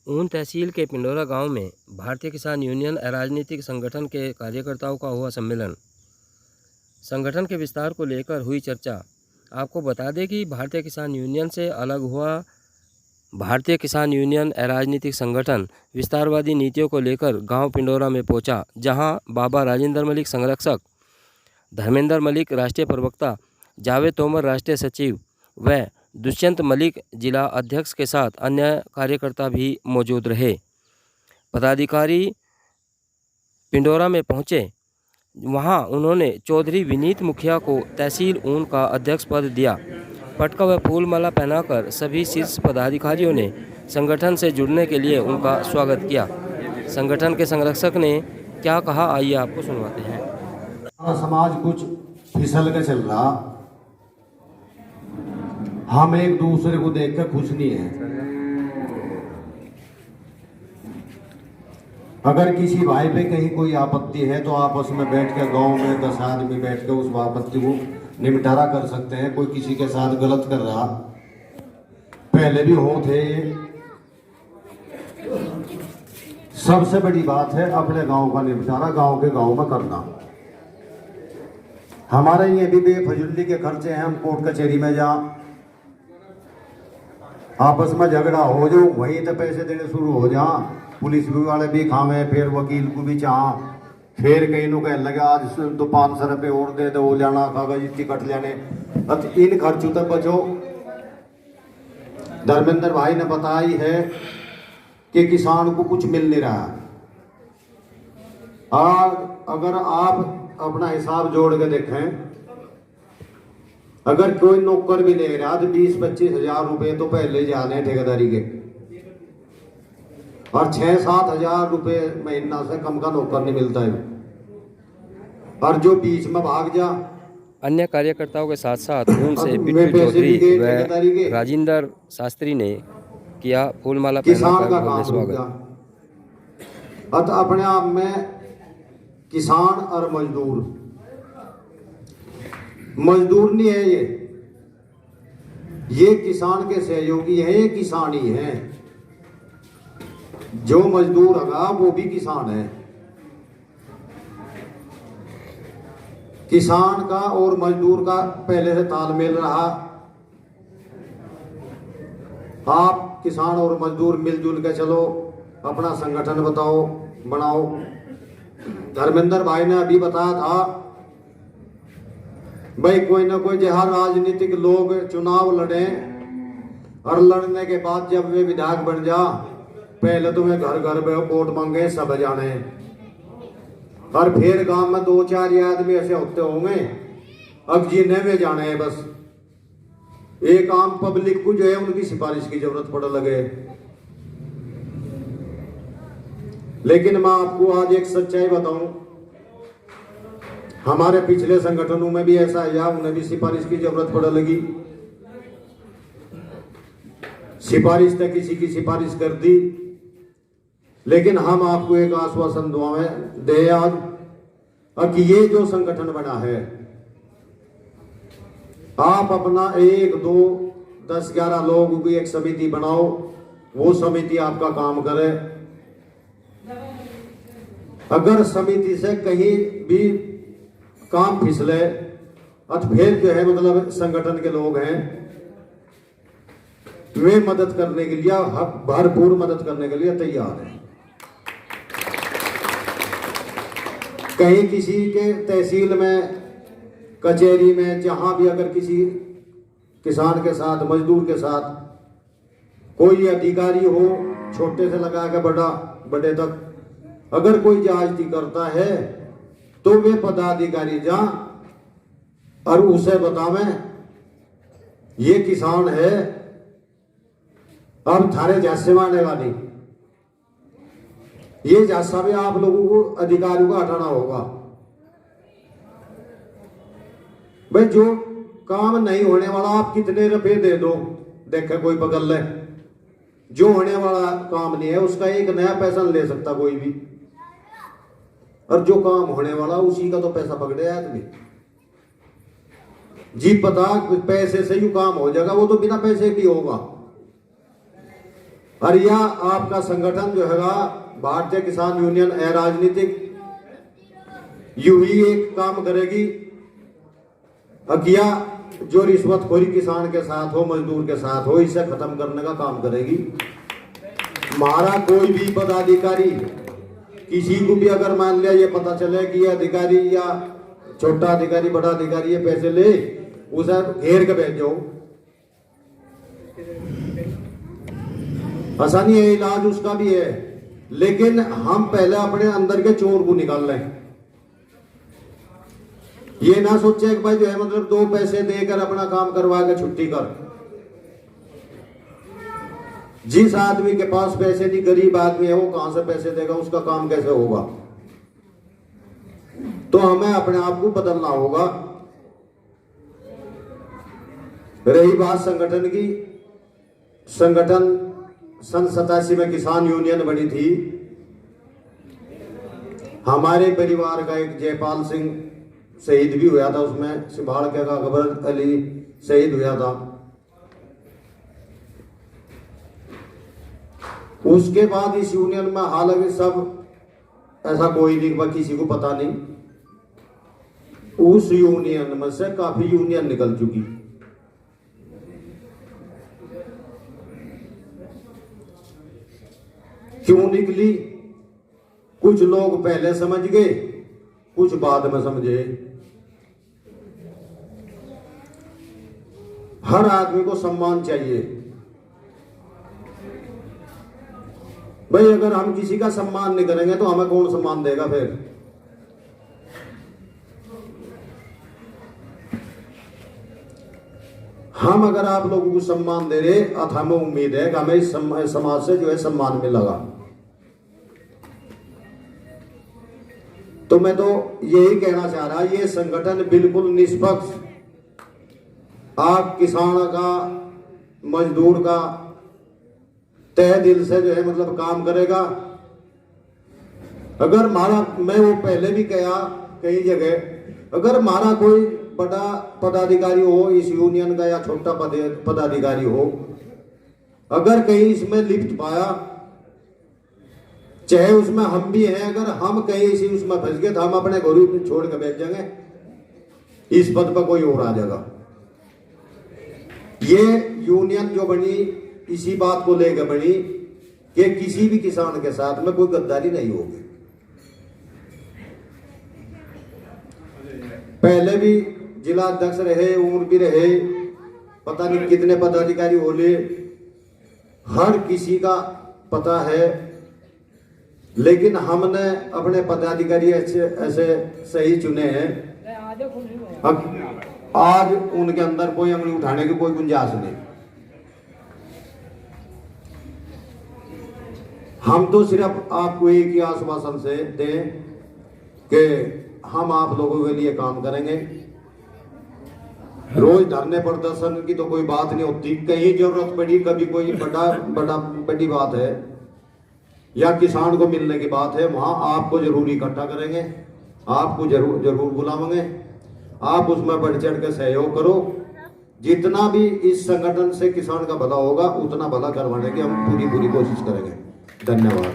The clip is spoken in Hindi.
ऊन तहसील के पिंडोरा गांव में भारतीय किसान यूनियन अराजनीतिक संगठन के कार्यकर्ताओं का हुआ सम्मेलन। संगठन के विस्तार को लेकर हुई चर्चा। आपको बता दें कि भारतीय किसान यूनियन से अलग हुआ भारतीय किसान यूनियन अराजनीतिक संगठन विस्तारवादी नीतियों को लेकर गांव पिंडोरा में पहुंचा, जहां बाबा राजेंद्र मलिक संरक्षक, धर्मेंद्र मलिक राष्ट्रीय प्रवक्ता, जावेद तोमर राष्ट्रीय सचिव व दुष्यंत मलिक जिला अध्यक्ष के साथ अन्य कार्यकर्ता भी मौजूद रहे। पदाधिकारी पिंडोरा में पहुंचे। वहां उन्होंने चौधरी विनीत मुखिया को तहसील ऊन का अध्यक्ष पद दिया। पटका व फूलमाला पहनाकर सभी शीर्ष पदाधिकारियों ने संगठन से जुड़ने के लिए उनका स्वागत किया। संगठन के संरक्षक ने क्या कहा, आइए आपको सुनवाते हैं। समाज कुछ फिसल के चल रहा, हम एक दूसरे को देख कर खुश नहीं है। अगर किसी भाई पे कहीं कोई आपत्ति है तो आपस में बैठ के गांव में 10 आदमी बैठ के उस आपत्ति को निपटारा कर सकते हैं। कोई किसी के साथ गलत कर रहा, पहले भी हो थे। सबसे बड़ी बात है अपने गांव का निपटारा गांव के गांव में करना। हमारे ये भी बेफजूली के खर्चे हैं। हम कोर्ट कचहरी में जा आपस में झगड़ा हो जाओ, वहीं तो पैसे देने शुरू हो जा। पुलिस भी वाले भी खावे, फिर वकील को भी चाह, फिर कहीं नु कह लगा आज तो 500 रुपये और दे दो, वो जाना कागज इतनी कट लेने। इन खर्चों तक बचो। धर्मेंद्र भाई ने बताई है कि किसान को कुछ मिल नहीं रहा। अगर आप अपना हिसाब जोड़ के देखें, अगर कोई नौकर भी ले रहा तो 20-25 हजार रुपए तो पहले जाने ठेकेदारी के, और 6-7 हजार रुपए महीना से कम का नौकर नहीं मिलता है। और जो बीच में भाग जा। अन्य कार्यकर्ताओं के साथ साथ उनसे बिट्टू चौधरी व राजेंद्र शास्त्री ने किया फूलमाला पहनाकर स्वागत। अपने आप में किसान और मजदूर नहीं है ये किसान के सहयोगी हैं, ये किसान ही हैं। जो मजदूर होगा वो भी किसान है। किसान का और मजदूर का पहले से तालमेल रहा। आप किसान और मजदूर मिलजुल के चलो, अपना संगठन बनाओ। धर्मेंद्र भाई ने अभी बताया था भाई कोई ना कोई जहाँ राजनीतिक लोग चुनाव लड़े और लड़ने के बाद जब वे विधायक बन जा, पहले तो वे घर घर में वोट मांगे सब जाने, और फिर गांव में 2-4 आदमी ऐसे होते होंगे अब जिन्हें वे जाने हैं। बस एक आम पब्लिक को जो है उनकी सिफारिश की जरूरत पड़ लगे। लेकिन मैं आपको आज एक सच्चाई बताऊं, हमारे पिछले संगठनों में भी ऐसा है, उन्हें भी सिफारिश की जरूरत पड़ लगी। सिफारिश तक किसी की सिफारिश कर दी, लेकिन हम आपको एक आश्वासन दे आज कि ये जो संगठन बना है, आप अपना 1, 2, 10, 11 लोगों की एक समिति बनाओ। वो समिति आपका काम करे। अगर समिति से कहीं भी काम फिसले और फिर जो है मतलब संगठन के लोग हैं वे मदद करने के लिए, भरपूर मदद करने के लिए तैयार हैं। कहीं किसी के तहसील में, कचहरी में, जहां भी अगर किसी किसान के साथ, मजदूर के साथ कोई अधिकारी हो, छोटे से लगा के बड़े तक, अगर कोई जायजती करता है तो वे पदाधिकारी जा और उसे बतावें ये किसान है, अब थारे जैसे माने वाली ये जैसा भी आप लोगों को अधिकारियों को हटाना होगा। भाई जो काम नहीं होने वाला आप कितने रुपए दे दो, देखे कोई पकड़ ले। जो होने वाला काम नहीं है उसका एक नया पैसा नहीं ले सकता कोई भी, और जो काम होने वाला उसी का तो पैसा पकड़े आदमी। जी पता पैसे से ही काम हो जाएगा, वो तो बिना पैसे की होगा। और यह आपका संगठन जो हैगा भारतीय किसान यूनियन अराजनीतिक यूं ही एक काम करेगी। अकिया जो रिश्वतखोरी किसान के साथ हो, मजदूर के साथ हो, इसे खत्म करने का काम करेगी। हमारा कोई भी पदाधिकारी किसी को भी अगर मान लिया ये पता चले कि ये अधिकारी या छोटा अधिकारी बड़ा अधिकारी ये पैसे ले, उसे घेर के भेज दो। आसानी है, इलाज उसका भी है, लेकिन हम पहले अपने अंदर के चोर को निकाल लें। ये ना सोचे कि भाई जो है मतलब 2 पैसे देकर अपना काम करवा के छुट्टी कर। जिस आदमी के पास पैसे नहीं, गरीब आदमी है, वो कहां से पैसे देगा, उसका काम कैसे होगा। तो हमें अपने आप को बदलना होगा। रही बात संगठन की, संगठन सन 87 में किसान यूनियन बनी थी। हमारे परिवार का एक जयपाल सिंह शहीद भी हुआ था, उसमें सिभाड़ के का अकबर अली शहीद हुआ था। उसके बाद इस यूनियन में हालांकि सब ऐसा कोई नहीं, किसी को पता नहीं, उस यूनियन में से काफी यूनियन निकल चुकी। क्यों निकली? कुछ लोग पहले समझ गए, कुछ बाद में समझे। हर आदमी को सम्मान चाहिए। भाई अगर हम किसी का सम्मान नहीं करेंगे तो हमें कौन सम्मान देगा फिर? हम अगर आप लोगों को सम्मान दे रहे, अब हमें उम्मीद है कि हमें इस समाज से जो है सम्मान मिलेगा। तो मैं तो यही कहना चाह रहा, ये संगठन बिल्कुल निष्पक्ष आप किसान का, मजदूर का तय दिल से जो है मतलब काम करेगा। अगर हमारा, मैं वो पहले भी कहा कई जगह, अगर हमारा कोई बड़ा पदाधिकारी हो इस यूनियन का या छोटा पदाधिकारी हो, अगर कहीं इसमें लिप्त पाया, चाहे उसमें हम भी हैं, अगर हम कहीं इसी उसमें फंस गए तो हम अपने घरों में छोड़ के बैठ जाएंगे, इस पद पर कोई और आ जाएगा। ये यूनियन जो बनी इसी बात को लेकर बनी कि किसी भी किसान के साथ में कोई गद्दारी नहीं होगी। पहले भी जिला अध्यक्ष रहे, उम्र भी रहे, पता नहीं कितने पदाधिकारी होले, हर किसी का पता है। लेकिन हमने अपने पदाधिकारी ऐसे सही चुने हैं, आज उनके अंदर कोई अंगुली उठाने की कोई गुंजाइश नहीं। हम तो सिर्फ आपको एक ही आश्वासन से दें कि हम आप लोगों के लिए काम करेंगे। रोज धरने प्रदर्शन की तो कोई बात नहीं होती, कहीं जरूरत पड़ी, कभी कोई बड़ी बात है या किसान को मिलने की बात है, वहां आपको जरूर इकट्ठा करेंगे, आपको जरूर बुलावेंगे। आप उसमें बढ़ चढ़ के सहयोग करो। जितना भी इस संगठन से किसान का भला होगा उतना भला करवाने की हम पूरी कोशिश करेंगे। धन्यवाद।